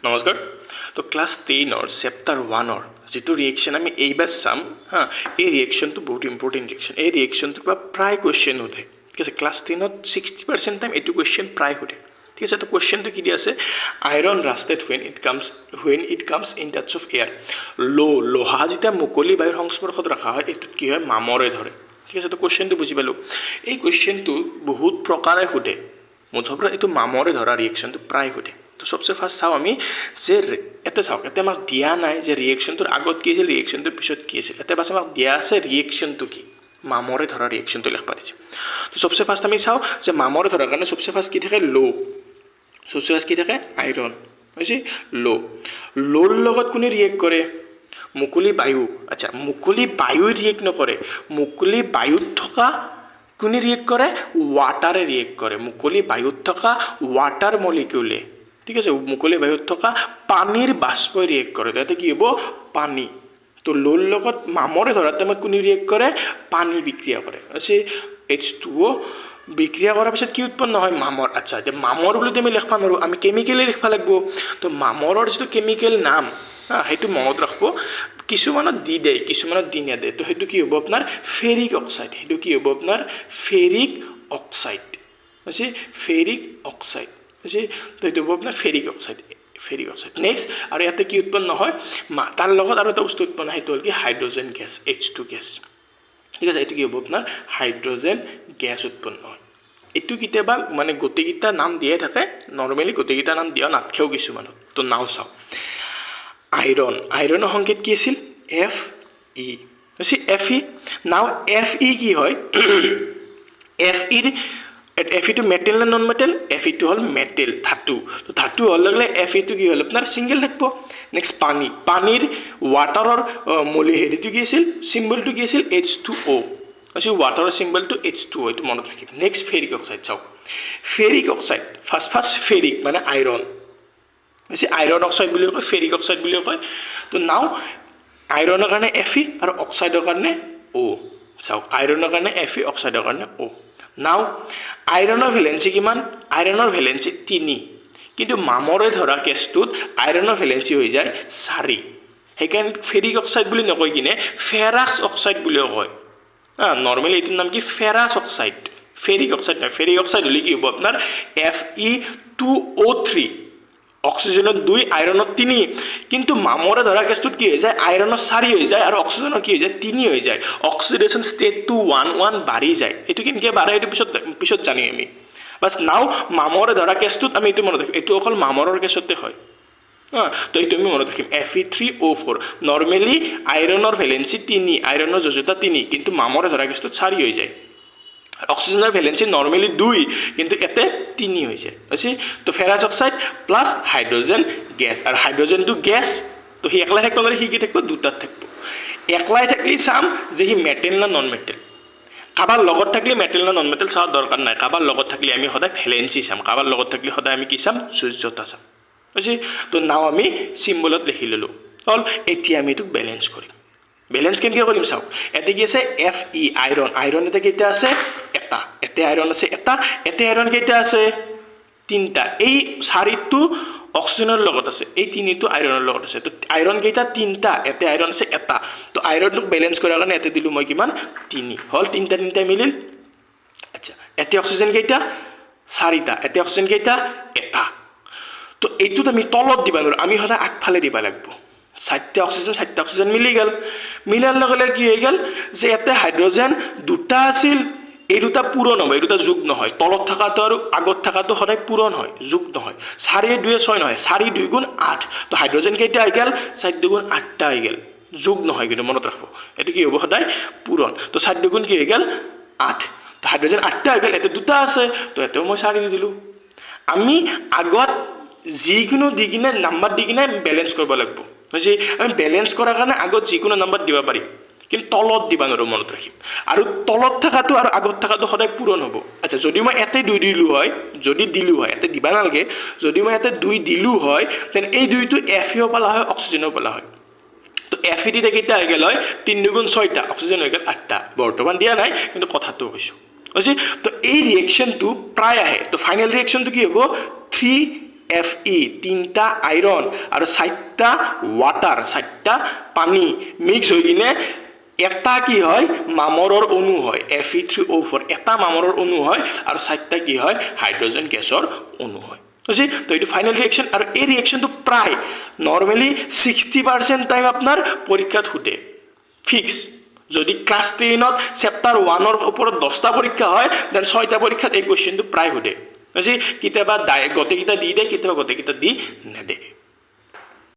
নমস্কাৰ তো class 10 chapter 1 যিটো ৰিয়েকশ্যন আমি এইবাৰ চাম হা এই ৰিয়েকশ্যনটো বহুত ইম্পৰ্টেণ্ট ৰিয়েকশ্যন এই ৰিয়েকশ্যনটোৰ পৰা প্ৰায় কুৱেশ্যন সোধে ঠিক আছে ক্লাছ 10 60% টাইম এইটো কুৱেশ্যন প্ৰায় সোধে ঠিক আছে তো কুৱেশ্যনটো কি দিয়া আছে iron ৰাষ্টেড when it comes in touch of air লোহা যেতিয়া মুকলি বায়ুৰ সংস্পৰ্শত ৰখা হয় এইটোত কি হয় মামৰে ধৰে ঠিক আছে তো কুৱেশ্যনটো বুজি পালোঁ এই কুৱেশ্যনটো বহুত প্ৰকাৰে সোধে মুঠৰ এইটো মামৰে ধৰা ৰিয়েকশ্যনটো প্ৰায় সোধে তো সবচে ফাৰ্ষ্ট চাওঁ আমি যে এতে চাওক এতে আমাক দিয়া নাই যে ৰিয়েকশ্যনটোৰ আগত কি আছিল ৰিয়েকশ্যনটোৰ পিছত কি আছিল এতে বাছ আমাক দিয়া আছে ৰিয়েকশ্যনটো কি মামৰে ধৰা ৰিয়েকশ্যনটো লিখিব পাৰিছে তো সবচে ফাৰ্ষ্ট আমি চাওঁ যে মামৰে ধৰাৰ কাৰণে সবচে ফাৰ্ষ্ট কি থাকে সবচে ফাৰ্ষ্ট কি থাকে আইৰণ বুজি লোৰ লগত কোনে ৰিয়েক্ট কৰে মুকলি বায়ু আচ্ছা মুকলি বায়ু ৰিয়েক্ট নকৰে মুকলি বায়ুত থকা কোনে ৰিয়েক্ট কৰে ওয়াটাৰে ৰিয়েক্ট কৰে মুকলি বায়ুত থকা ওয়াটাৰ মলিকিউলে ঠিক আছে মুকলি বায়ুত থকা পানীৰ বাষ্পই ৰিয়েক্ট কৰে তাতে কি হ'ব পানী তো লোৰ লগত মামৰে ধৰাৰ টাইমত কোনে ৰিয়েক্ট কৰে পানী বিক্ৰিয়া কৰে আছে H2O বিক্ৰিয়া কৰাৰ পিছত কি উৎপন্ন হয় মামৰ আচ্ছা যে মামৰ বুলি আমি লিখিব নোৱাৰোঁ আমি কেমিকেলে লিখিব লাগিব তো মামৰৰ যিটো কেমিকেল নাম সেইটো মনত ৰাখিব কিছুমানত দি দিয়ে কিছুমানত দি নিদিয়ে তো সেইটো কি হ'ব আপোনাৰ ফেৰিক অক্সাইড সেইটো কি হ'ব আপোনাৰ ফেৰিক অক্সাইড আছে ফেৰিক অক্সাইড আছে তো এইটো হ'ব আপোনাৰ ফেৰিক অক্সাইড নেক্সট আৰু ইয়াতে কি উৎপন্ন হয় তাৰ লগত আৰু এটা বস্তু উৎপন্ন হয় সেইটো হ'ল কি হাইড্ৰজেন গেছ H2 গেছ ঠিক আছে এইটো কি হ'ব আপোনাৰ হাইড্ৰজেন গেছ উৎপন্ন হয় এইটো কেতিয়াবা মানে গোটেইকেইটা নাম দিয়ে থাকে নৰ্মেলি গোটেইকেইটা নাম দিয়া নাথাকেও কিছুমানত তো নাও চাওঁ আইৰণৰ সংকেত কি আছিল Fe Fe নাও Fe কি হয় Fe to metal না non metal Fe to hall metal ধাতু তো ধাতু হল লাগলে Fe to কি হল আপনার সিঙ্গেল থাকব নেক্সট পানির ওয়াটাৰৰ মলি হেৰিটো কি আছিল সিম্বলটো কি আছিল H2O আছে ওয়াটাৰৰ সিম্বলটো H2O এটো মনত ৰাখিব নেক্সট ফেৰিক অক্সাইড চাও ফেৰিক অক্সাইড ফাৰ্ষ্ট ফেৰিক মানে আইৰণ আছে আইৰণ অক্সাইড বুলি কয় ফেৰিক অক্সাইড বুলি কয় তো নাও আইৰণৰ কাৰণে Fe আৰু অক্সাইডৰ কাৰণে O চাও আইৰণৰ কাৰণে Fe অক্সাইডৰ কাৰণে O নাও আইৰণৰ ভ্যালেন্সি কিমান আইৰণৰ ভ্যালেন্সি 3 কিন্তু মামৰে ধৰা কেছটোত আইৰণৰ ভ্যালেন্সি হৈ যায় 4 সেইকাৰণে ফেৰিক অক্সাইড বুলি নকয় কিনে ফেৰাছ অক্সাইড বুলি কয় নৰ্মেলি এটোৰ নাম কি ফেৰাছ অক্সাইড ফেৰিক অক্সাইড নহয় ফেৰিক অক্সাইড হলে কি হ'ব আপোনাৰ Fe2O3 অক্সিজেনৰ 2 আইৰণৰ 3 কিন্তু মামৰে ধৰা কেছটোত কি হৈ যায় আইৰণৰ 4 হৈ যায় আৰু অক্সিজেনৰ কি হৈ যায় 3 হৈ যায় অক্সিডেশন ষ্টেট টু 1 বাঢ়ি যায় এটো কেনকে বাঢ়ে এটো পিছত জানি আমি বাস নাও মামৰে ধৰা কেছটোত আমি এটো মনত ৰাখিম এটো অকল মামৰৰ কেছতে হয় তো এইটো আমি মনত ৰাখিম Fe3O4 নৰ্মেলি আইৰণৰ ভ্যালেন্সি 3 আইৰণৰ যোজতা 3 কিন্তু মামৰে ধৰা কেছটোত 4 হৈ যায় অক্সিজেনৰ ভ্যালেন্সি নৰ্মেলি 2 কিন্তু এতে 3 হৈ যায় আছে তো ferrous oxide plus hydrogen gas আর হাইড্রোজেন টু গ্যাস তো হি একলাই থাকব মানে হি কি থাকব দুটাত থাকব একলাই থাকলি সাম যে হি মেটেল না নন মেটেল কাবাৰ লগত থাকলি মেটেল না নন মেটেল চাওয়াৰ দৰকাৰ নাই কাবাৰ লগত থাকলি আমি সদায় ভ্যালেন্সি চাম কাবাৰ লগত থাকলি সদায় আমি কি চাম যোজ্যতা চাম আছে তো নাও আমি সিম্বলত লিখি ললো হল এতিয়া আমি এটুক ব্যালেন্স কৰিম ব্যালেন্স কেনকে কৰিম চাও এতে কি আছে Fe আইৰণ এতে কেইটা আছে এটা এতে আইৰণ আছে এটা এতে আইৰণ কেইটা আছে তিনটা এই 4টো অক্সিজেনৰ লগত আছে এই 3টো আইৰণৰ লগত আছে তো আইৰণ কেইটা তিনটা এতে আইৰণ আছে এটা তো আইৰণটো ব্যালেন্স কৰাৰ কাৰণে এতে দিলু মই কিমান 3 হল তিনটা মিলিল আচ্ছা এতে অক্সিজেন কেইটা 4টা এতে অক্সিজেন কেইটা এটা তো এইটোত আমি তলত দিবা নোৱাৰো আমি হদা আগফালে দিবা লাগিব 7টা অক্সিজেন মিলি গেল মিলাৰ লগে কি হৈ গেল যে এতে হাইড্ৰোজেন দুটা আছিল এই দুটা পূৰণ হ'ব এই দুটা যোগ নহয় তলত থাকাটো আৰু আগত থাকাটো সদায় পূৰণ হয় যোগ নহয় 4 2 6 নহয় 4 2 গুণ 8 তো হাইড্রোজেন কেইটা হৈ গেল 4 2 গুণ 8টা হৈ গেল যোগ নহয় কিন্তু মনত ৰাখব এটো কি হ'ব সদায় পূৰণ তো 4 2 গুণ কি হৈ গেল 8 তো হাইড্রোজেন 8টা হৈ গেল এতে দুটা আছে তো এতেও মই 4 দি দিলো আমি আগত যিকোনো দি কিনে নাম্বার দি কিনে ব্যালেন্স কৰিব লাগিব হৈছে আমি ব্যালেন্স কৰাৰ কাৰণে আগত যিকোনো নাম্বাৰ দিবা পাৰি কিন্তু তলত দিবা নোৱাৰো মনত ৰাখিম আৰু তলত থাকাটো আৰু আগত থাকাটো সদায় পূৰণ হ'ব আচ্ছা যদি মই এতে 2 দিলু হয় যদি দিলু হয় এতে দিবা নালগে যদি মই এতে 2 দিলু হয় তেন এই 2টো Fe পালা হয় অক্সিজেনও পালা হয় তো Fe তে কেইটা হৈ গেল হয় 3 গুণ 6টা অক্সিজেন হৈ গেল 8টা বৰ্তমান দিয়া নাই কিন্তু কথাটো কৈছো হৈছে তো এই ৰিয়েকচনটো প্ৰায় আহে তো ফাইনাল ৰিয়েকচনটো কি হ'ব 3 Fe 3টা আইৰণ আৰু 4টা ৱাটাৰ 4টা পানী মিক্স হৈ কিনে এটা কি হয় মামৰৰ অণু হয় Fe3O4 এটা মামৰৰ অণু হয় আৰু 4টা কি হয় হাইড্ৰোজেন গেছৰ অণু হয় বুজি তো এইটো ফাইনাল ৰিয়েকশন আৰু এই ৰিয়েকশনটো প্ৰায় নৰমালি 60% টাইম আপনাৰ পৰীক্ষাত সুধে ফিক্স যদি ক্লাস 10ত চেপ্টাৰ 1ৰ ওপৰত 10টা পৰীক্ষা হয় দেন 6টা পৰীক্ষাত এই কোৱেশ্চনটো প্ৰায় সুধে বুজি কেতিয়াবা গোটেইকেইটা দি দিয়ে কেতিয়াবা গোটেইকেইটা দি নেদে